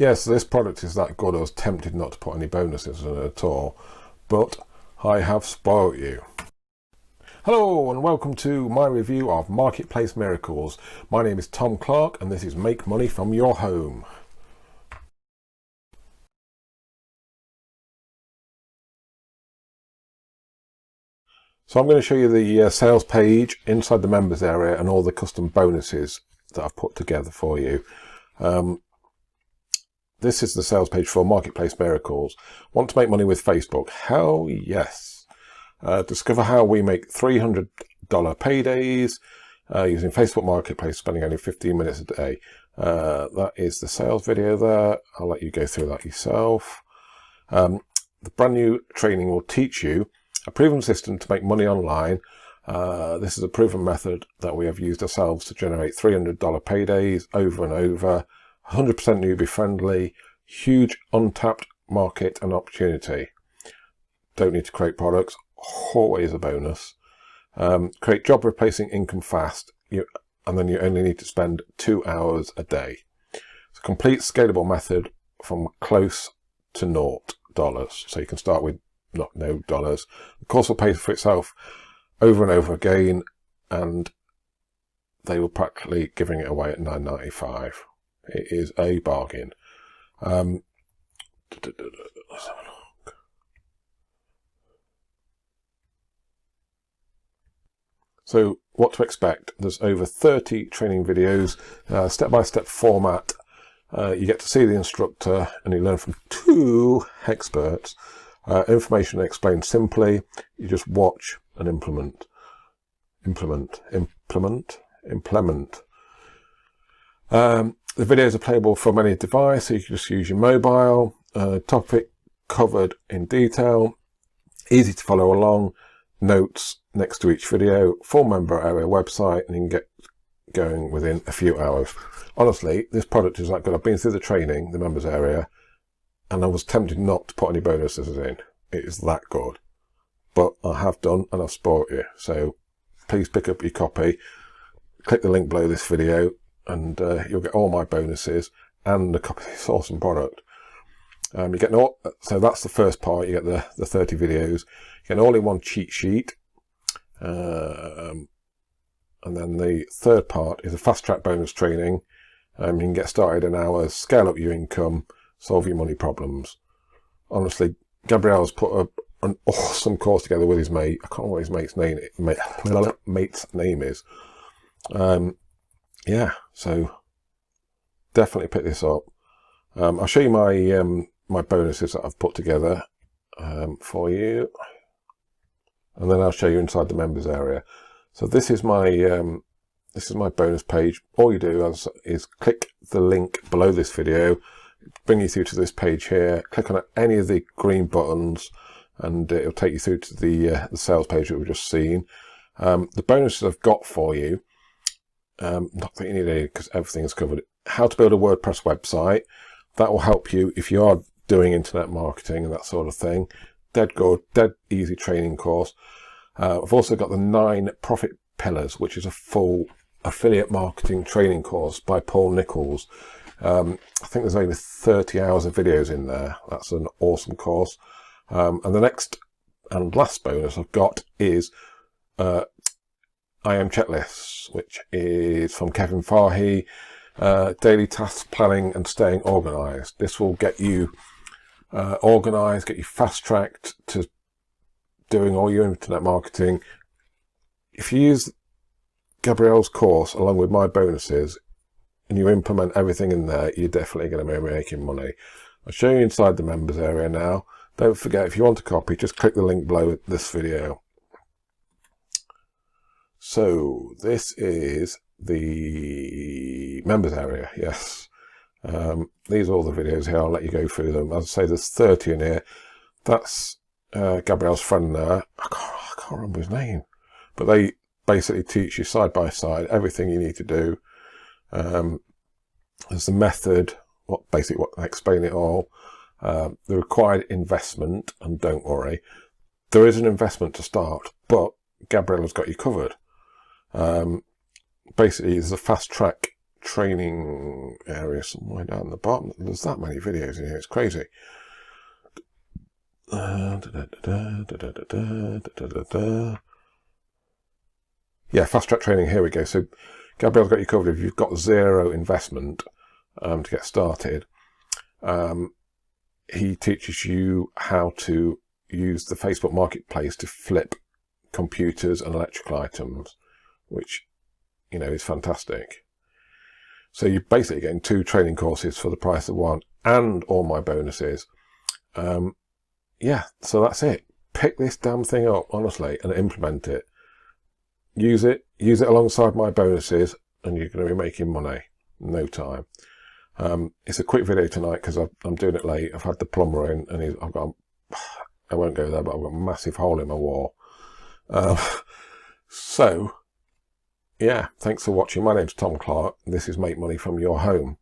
Yes, this product is that good I was tempted not to put any bonuses in it at all, but I have spoiled you. Hello and welcome to my review of Marketplace Miracles. My name is Tom Clark and this is Make Money from Your Home. So I'm going to show you the sales page inside the members area and all the custom bonuses that I've put together for you. This is the sales page for Marketplace Miracles. Want to make money with Facebook? Hell yes. Discover how we make $300 paydays using Facebook Marketplace, spending only 15 minutes a day. That is the sales video there. I'll let you go through that yourself. The brand new training will teach you a proven system to make money online. This is a proven method that we have used ourselves to generate $300 paydays over and over. 100% newbie friendly, huge untapped market and opportunity. Don't need to create products, always a bonus. Create job replacing income fast, and then you only need to spend 2 hours a day. It's a complete scalable method from close to $0. So you can start with no dollars. The course will pay for itself over and over again, and they were practically giving it away at $9.95. It is a bargain. Let's have a look. So what to expect? There's over 30 training videos, step-by-step format. You get to see the instructor and you learn from 2 experts. Information explained simply. You just watch and implement. The videos are playable from any device, so you can just use your mobile. Topic covered in detail, easy to follow along, notes next to each video, full member area website, and you can get going within a few hours. Honestly, this product is that good. I've been through the training, the members area, and I was tempted not to put any bonuses in. It is that good. But I have done, and I've spoiled you. So please pick up your copy, click the link below this video, and you'll get all my bonuses and a copy of this awesome product. You get so that's the first part. You get the 30 videos. You get an all-in-one cheat sheet, and then the third part is a fast-track bonus training. You can get started in hours, scale up your income, solve your money problems. Honestly, Gabriel's put an awesome course together with his mate. I can't remember what his mate's name is. Yeah, so definitely pick this up. I'll show you my bonuses that I've put together for you, and then I'll show you inside the members area. So this is my bonus page. All you do is click the link below this video, bring you through to this page here. Click on any of the green buttons, and it'll take you through to the sales page that we've just seen. The bonuses I've got for you. Not that you need any because everything is covered. How to build a WordPress website. That will help you if you are doing internet marketing and that sort of thing. Dead good, dead easy training course. I've also got the 9 profit pillars, which is a full affiliate marketing training course by Paul Nichols. I think there's over 30 hours of videos in there. That's an awesome course. And the next and last bonus I've got is I am checklists, which is from Kevin Farhi, daily task planning and staying organized. This will get you organized, get you fast tracked to doing all your internet marketing. If you use Gabriel's course along with my bonuses and you implement everything in there, you're definitely going to be making money. I'll show you inside the members area now. Don't forget, if you want a copy, just click the link below this video. So this is the members area, yes. These are all the videos here. I'll let you go through them. As I say, there's 30 in here. That's Gabriel's friend there. I can't remember his name. But they basically teach you side by side everything you need to do. There's the method, what they explain it all. The required investment, and don't worry, there is an investment to start, but Gabriel has got you covered. Basically, there's a fast track training area somewhere down the bottom. There's that many videos in here. It's crazy. Yeah, fast track training. Here we go. So Gabriel's got you covered if you've got zero investment to get started. He teaches you how to use the Facebook Marketplace to flip computers and electrical items, which, you know, is fantastic. So you're basically getting 2 training courses for the price of 1 and all my bonuses. Yeah, so that's it. Pick this damn thing up, honestly, and implement it. Use it alongside my bonuses, and you're going to be making money in no time. It's a quick video tonight because I'm doing it late. I've had the plumber in, and I won't go there, but I've got a massive hole in my wall. So, yeah, thanks for watching. My name's Tom Clark. This is Make Money From Your Home.